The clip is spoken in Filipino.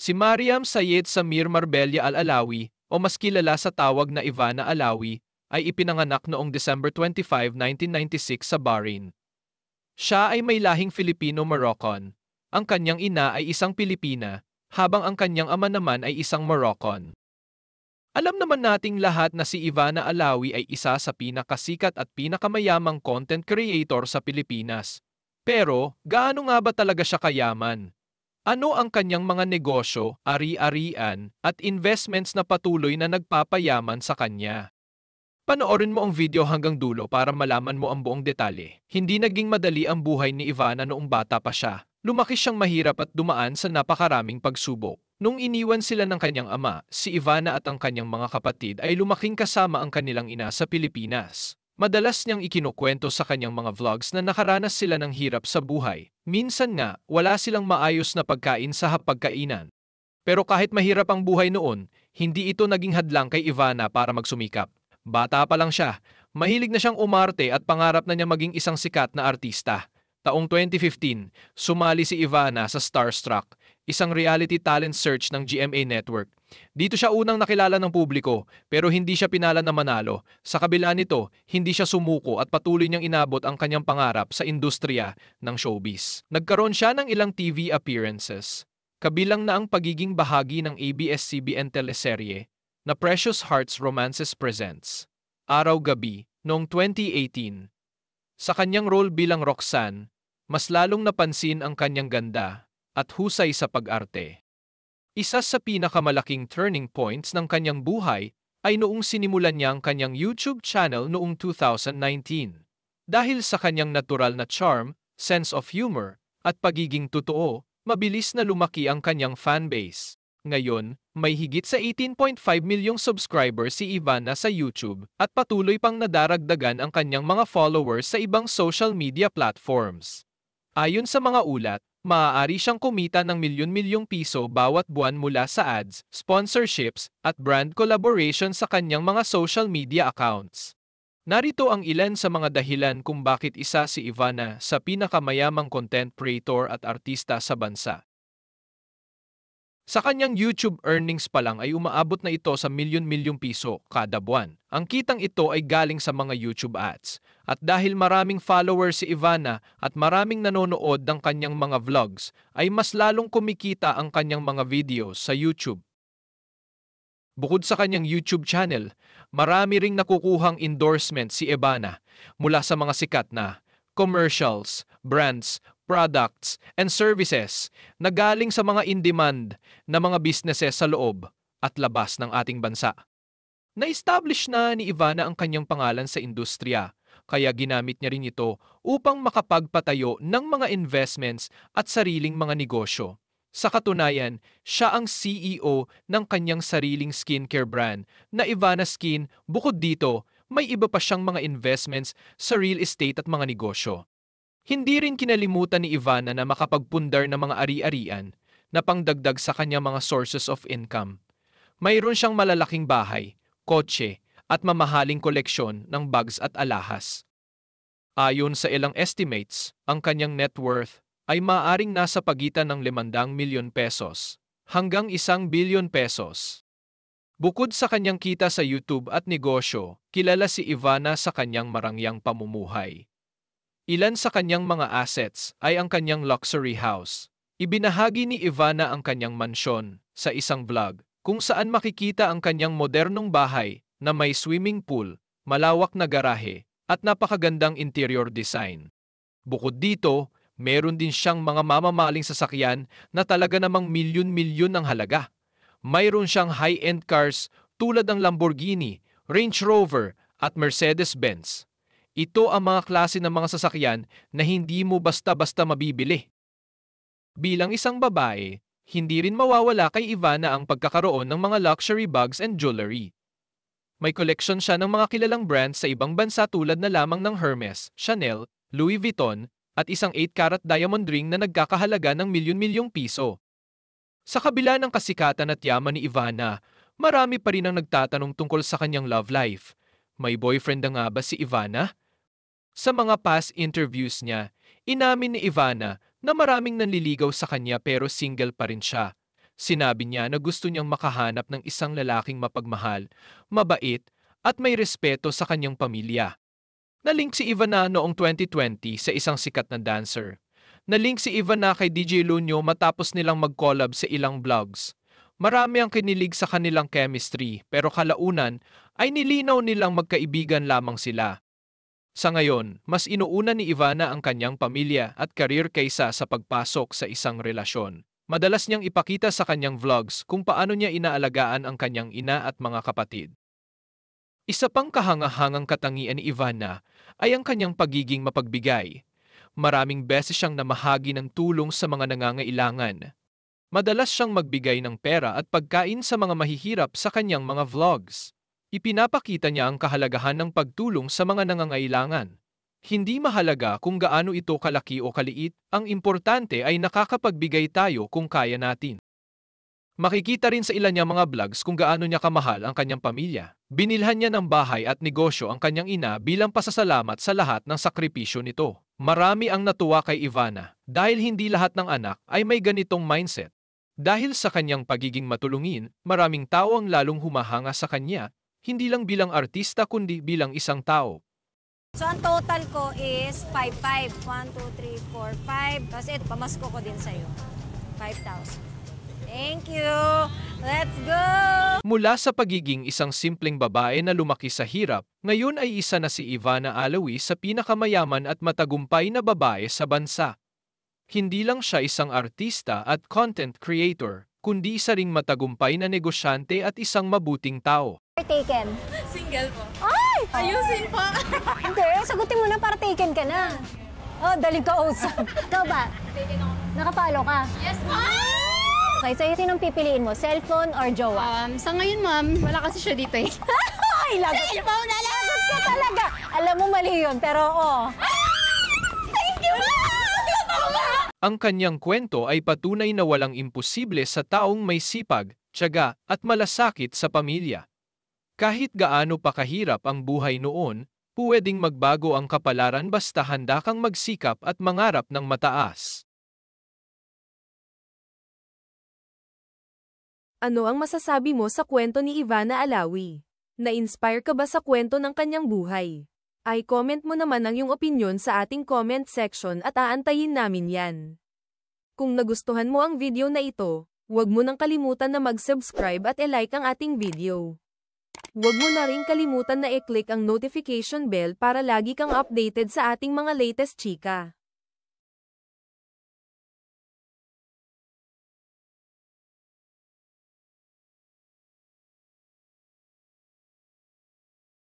Si Mariam Sayed Samir Marbella Al-Alawi o mas kilala sa tawag na Ivana Alawi ay ipinanganak noong December 25, 1996 sa Bahrain. Siya ay may lahing Filipino-Moroccan. Ang kanyang ina ay isang Pilipina, habang ang kanyang ama naman ay isang Moroccan. Alam naman nating lahat na si Ivana Alawi ay isa sa pinakasikat at pinakamayamang content creator sa Pilipinas. Pero, gaano nga ba talaga siya kayaman? Ano ang kanyang mga negosyo, ari-arian, at investments na patuloy na nagpapayaman sa kanya? Panoorin mo ang video hanggang dulo para malaman mo ang buong detalye. Hindi naging madali ang buhay ni Ivana noong bata pa siya. Lumaki siyang mahirap at dumaan sa napakaraming pagsubok. Nung iniwan sila ng kanyang ama, si Ivana at ang kanyang mga kapatid ay lumaking kasama ang kanilang ina sa Pilipinas. Madalas niyang ikinukwento sa kanyang mga vlogs na nakaranas sila ng hirap sa buhay. Minsan nga, wala silang maayos na pagkain sa hapagkainan. Pero kahit mahirap ang buhay noon, hindi ito naging hadlang kay Ivana para magsumikap. Bata pa lang siya, mahilig na siyang umarte at pangarap na niya maging isang sikat na artista. Taong 2015, sumali si Ivana sa Starstruck, isang reality talent search ng GMA Network. Dito siya unang nakilala ng publiko pero hindi siya pinala na manalo. Sa kabila nito, hindi siya sumuko at patuloy niyang inabot ang kanyang pangarap sa industriya ng showbiz. Nagkaroon siya ng ilang TV appearances, kabilang na ang pagiging bahagi ng ABS-CBN teleserye na Precious Hearts Romances Presents, Araw-Gabi, noong 2018. Sa kanyang role bilang Roxanne, mas lalong napansin ang kanyang ganda at husay sa pag-arte. Isa sa pinakamalaking turning points ng kanyang buhay ay noong sinimulan niya ang kanyang YouTube channel noong 2019. Dahil sa kanyang natural na charm, sense of humor, at pagiging totoo, mabilis na lumaki ang kanyang fanbase. Ngayon, may higit sa 18.5 milyong subscribers si Ivana sa YouTube at patuloy pang nadaragdagan ang kanyang mga followers sa ibang social media platforms. Ayon sa mga ulat, maaari siyang kumita ng milyon-milyong piso bawat buwan mula sa ads, sponsorships, at brand collaboration sa kanyang mga social media accounts. Narito ang ilan sa mga dahilan kung bakit isa si Ivana sa pinakamayamang content creator at artista sa bansa. Sa kanyang YouTube earnings pa lang ay umaabot na ito sa milyon-milyong piso kada buwan. Ang kitang ito ay galing sa mga YouTube ads. At dahil maraming followers si Ivana at maraming nanonood ng kanyang mga vlogs, ay mas lalong kumikita ang kanyang mga videos sa YouTube. Bukod sa kanyang YouTube channel, marami ring nakukuhang endorsement si Ivana mula sa mga sikat na commercials, brands, products, and services na galing sa mga in-demand na mga businesses sa loob at labas ng ating bansa. Na-establish na ni Ivana ang kanyang pangalan sa industriya, kaya ginamit niya rin ito upang makapagpatayo ng mga investments at sariling mga negosyo. Sa katunayan, siya ang CEO ng kanyang sariling skincare brand na Ivana Skin. Bukod dito, may iba pa siyang mga investments sa real estate at mga negosyo. Hindi rin kinalimutan ni Ivana na makapagpundar ng mga ari-arian na pangdagdag sa kanyang mga sources of income. Mayroon siyang malalaking bahay, kotse, at mamahaling koleksyon ng bags at alahas. Ayon sa ilang estimates, ang kanyang net worth ay maaaring nasa pagitan ng 500 milyon pesos hanggang 1 bilyon pesos. Bukod sa kanyang kita sa YouTube at negosyo, kilala si Ivana sa kanyang marangyang pamumuhay. Ilan sa kanyang mga assets ay ang kanyang luxury house. Ibinahagi ni Ivana ang kanyang mansyon sa isang vlog kung saan makikita ang kanyang modernong bahay na may swimming pool, malawak na garahe, at napakagandang interior design. Bukod dito, meron din siyang mga mamamaling sasakyan na talaga namang milyon-milyon ang halaga. Mayroon siyang high-end cars tulad ng Lamborghini, Range Rover at Mercedes-Benz. Ito ang mga klase ng mga sasakyan na hindi mo basta-basta mabibili. Bilang isang babae, hindi rin mawawala kay Ivana ang pagkakaroon ng mga luxury bags and jewelry. May collection siya ng mga kilalang brands sa ibang bansa tulad na lamang ng Hermes, Chanel, Louis Vuitton, at isang 8-carat diamond ring na nagkakahalaga ng milyon-milyong piso. Sa kabila ng kasikatan at yaman ni Ivana, marami pa rin ang nagtatanong tungkol sa kanyang love life. May boyfriend na nga ba si Ivana? Sa mga past interviews niya, inamin ni Ivana na maraming nanliligaw sa kanya pero single pa rin siya. Sinabi niya na gusto niyang makahanap ng isang lalaking mapagmahal, mabait, at may respeto sa kanyang pamilya. Nalink si Ivana noong 2020 sa isang sikat na dancer. Nalink si Ivana kay DJ Lunyo matapos nilang mag-collab sa ilang vlogs. Marami ang kinilig sa kanilang chemistry pero kalaunan ay nilinaw nilang magkaibigan lamang sila. Sa ngayon, mas inuuna ni Ivana ang kanyang pamilya at karir kaysa sa pagpasok sa isang relasyon. Madalas niyang ipakita sa kanyang vlogs kung paano niya inaalagaan ang kanyang ina at mga kapatid. Isa pang kahangahangang katangian ni Ivana ay ang kanyang pagiging mapagbigay. Maraming beses siyang namahagi ng tulong sa mga nangangailangan. Madalas siyang magbigay ng pera at pagkain sa mga mahihirap sa kanyang mga vlogs. Ipinapakita niya ang kahalagahan ng pagtulong sa mga nangangailangan. Hindi mahalaga kung gaano ito kalaki o kaliit, ang importante ay nakakapagbigay tayo kung kaya natin. Makikita rin sa ilan niyang mga vlogs kung gaano niya kamahal ang kanyang pamilya. Binilhan niya ng bahay at negosyo ang kanyang ina bilang pasasalamat sa lahat ng sakripisyo nito. Marami ang natuwa kay Ivana dahil hindi lahat ng anak ay may ganitong mindset. Dahil sa kanyang pagiging matulungin, maraming tao ang lalong humahanga sa kanya, hindi lang bilang artista kundi bilang isang tao. So, ang total ko is 5,500. 1, 2, 3, 4, 5. Tapos ito, pamasko ko din sa'yo. 5,000. Thank you! Let's go! Mula sa pagiging isang simpleng babae na lumaki sa hirap, ngayon ay isa na si Ivana Alawi sa pinakamayaman at matagumpay na babae sa bansa. Hindi lang siya isang artista at content creator, kundi isa ring matagumpay na negosyante at isang mabuting tao. Taken. Single po. Ay! Ayusin po. Hindi, sagutin mo na para taken ka na. Oh, dali ka usap. Ikaw ba? Taken ako. Nakapalo ka? Yes, ma'am. Okay, so sinong pipiliin mo? Cellphone or jowa? Sa ngayon, ma'am, wala kasi siya dito eh. Ay, lagot. Cellphone na lang! Lagot ka talaga. Alam mo mali yun, pero Thank you, ma'am! Ang kanyang kwento ay patunay na walang imposible sa taong may sipag, tiyaga at malasakit sa pamilya. Kahit gaano pa kahirap ang buhay noon, pwedeng magbago ang kapalaran basta handa kang magsikap at mangarap ng mataas. Ano ang masasabi mo sa kwento ni Ivana Alawi? Na-inspire ka ba sa kwento ng kanyang buhay? Ay comment mo naman ang iyong opinyon sa ating comment section at aantayin namin yan. Kung nagustuhan mo ang video na ito, huwag mo nang kalimutan na mag-subscribe at i-like ang ating video. Huwag mo na rin kalimutan na i-click ang notification bell para lagi kang updated sa ating mga latest chika.